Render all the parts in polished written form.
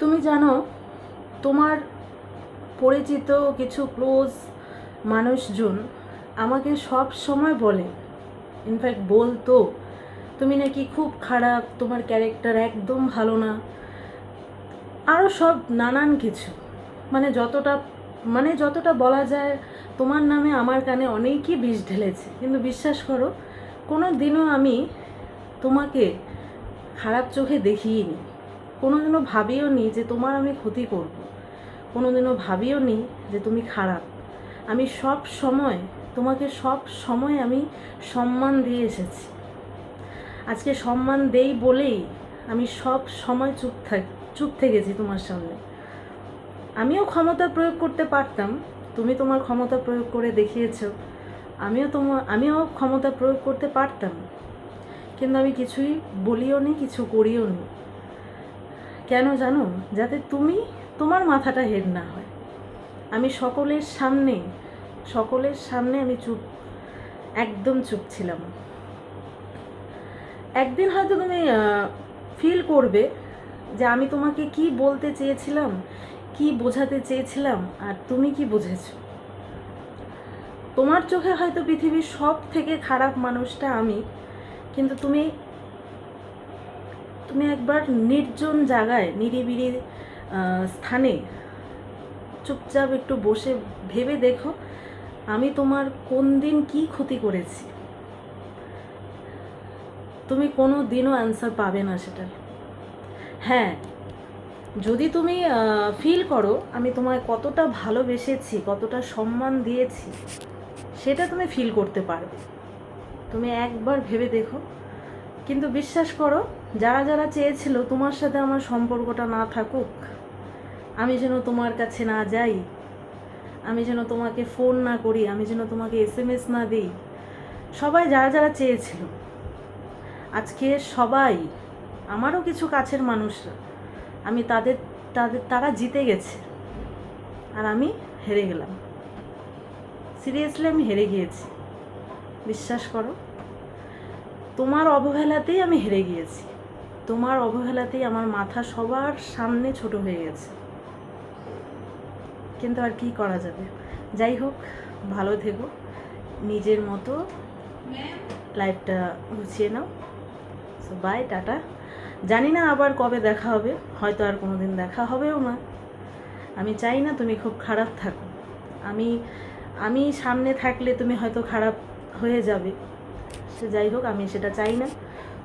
তুমি জানো, তোমার পরিচিত কিছু ক্লোজ মানুষজন আমাকে সব সময় বলে, ইনফ্যাক্ট বলতো, তুমি নাকি খুব খারাপ, তোমার ক্যারেক্টার একদম ভালো না, আরও সব নানান কিছু। মানে যতটা যতটা বলা যায় তোমার নামে আমার কানে অনেকই বিষ ঢেলেছে, কিন্তু বিশ্বাস করো, কোনো দিনও আমি তোমাকে খারাপ চোখে দেখিইনি। কোনো দিনও ভাবিও নি যে তোমার আমি ক্ষতি করব, কোনো দিনও ভাবিও নি যে তুমি খারাপ। আমি সব সময় তোমাকে আমি সম্মান দিয়ে এসেছি। আজকে সম্মান দেই বলেই আমি সব সময় চুপ থেকেছি তোমার সামনে। আমিও ক্ষমতা প্রয়োগ করতে পারতাম, তুমি তোমার ক্ষমতা প্রয়োগ করে দেখিয়েছো। আমিও ক্ষমতা প্রয়োগ করতে পারতাম, কিন্তু আমি কিছুই বলিও নি, কিছু করিও নি। কেন জানো? যাতে তোমার মাথাটা হেড না হয়। আমি সকলের সামনে আমি একদম চুপ ছিলাম। একদিন হয়তো তুমি ফিল করবে যে আমি তোমাকে কি বলতে চেয়েছিলাম, কি বোঝাতে চেয়েছিলাম, আর তুমি কি বুঝেছো। তোমার চোখে হয়তো পৃথিবীর সব থেকে খারাপ মানুষটা আমি, কিন্তু তুমি একবার নির্জন জায়গায়, নিরিবিলি স্থানে চুপচাপ একটু বসে ভেবে দেখো, আমি তোমার কোন দিন কি ক্ষতি করেছি। তুমি কোনো দিনও অ্যান্সার পাবে না সেটার। হ্যাঁ, যদি তুমি ফিল করো আমি তোমায় কতটা ভালোবেসেছি, কতটা সম্মান দিয়েছি, সেটা তুমি ফিল করতে পারবে। তুমি একবার ভেবে দেখো। কিন্তু বিশ্বাস করো, যারা চেয়েছিল তোমার সাথে আমার সম্পর্কটা না থাকুক, আমি যেন তোমার কাছে না যাই, আমি যেন তোমাকে ফোন না করি, আমি যেন তোমাকে SMS না দিই, সবাই যারা চেয়েছিল, আজকে সবাই, আমারও কিছু কাছের মানুষরা, আমি তারা জিতে গেছে আর আমি হেরে গেলাম। সিরিয়াসলি আমি হেরে গিয়েছি। বিশ্বাস করো, তোমার অবহেলাতেই আমি হেরে গিয়েছি। তোমার অবহেলাতেই আমার মাথা সবার সামনে ছোট হয়ে গেছে। কিন্তু আর কি করা যাবে। যাই হোক, ভালো থেকো, নিজের মতো লাইফটা গুছিয়ে নাও। So by, tata. জানি না আবার কবে দেখা হবে, হয়তো আর কোনো দিন দেখা হবেও না। আমি চাই না তুমি খুব খারাপ থাকো। আমি সামনে থাকলে তুমি হয়তো খারাপ হয়ে যাবে, সে যাই হোক, আমি সেটা চাই না।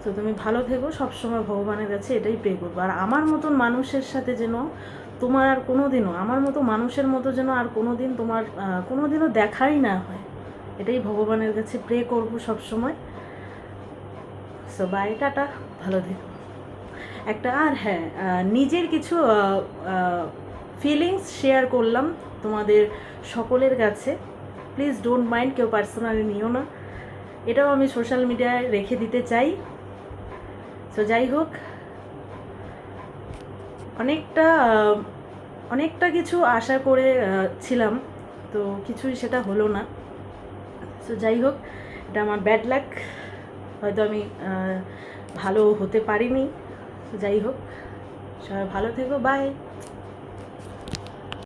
তো তুমি ভালো থেকো, সবসময় ভগবানের কাছে এটাই প্রে করবো। আর আমার মতন মানুষের সাথে যেন তোমার আর কোনো দিনও, আমার মতো মানুষের মতো যেন আর কোনো দিন তোমার কোনো দিনও দেখাই না হয়, এটাই ভগবানের কাছে প্রে করবো সবসময়। সো বাই, টাটা, ভালো থেকো। আর হ্যাঁ, নিজের কিছু ফিলিংস শেয়ার করলাম তোমাদের সকলের কাছে। প্লিজ ডোন্ট মাইন্ড, কেউ পার্সোনালি নিও না, এটাও আমি সোশ্যাল মিডিয়ায় রেখে দিতে চাই। সো যাই হোক, অনেকটা কিছু আশা করে ছিলাম, তো কিছুই সেটা হলো না। সো যাই হোক, এটা আমার ব্যাড লাক, হয়তো আমি ভালো হতে পারিনি। যাই হোক, সবাই ভালো থেকো, বাই।